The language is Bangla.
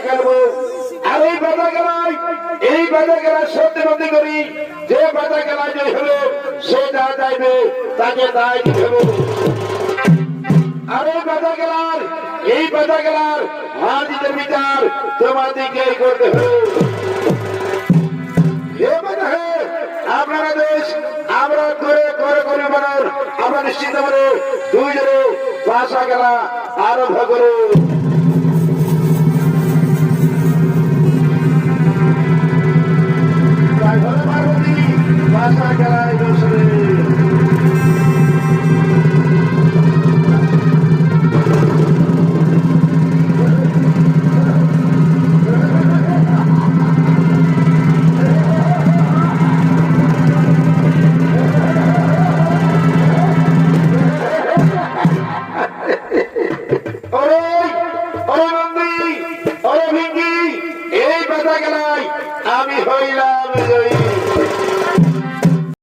খেলবো। আর এই বাধা খেলায় সত্যি করি, যে বাধা খেলায় জয় হলো সে যা চাইবে তাকে তাই দিতে হবে। আর এই বাধা খেলার হার জিতের বিচার তোমাদেরকেই করতে হবে। আপনারা দেশ আমরা করে বানান, আমরা নিশ্চিত করে দুইজনে ভাষা খেলা আরম্ভ করো। ভাষা খেলা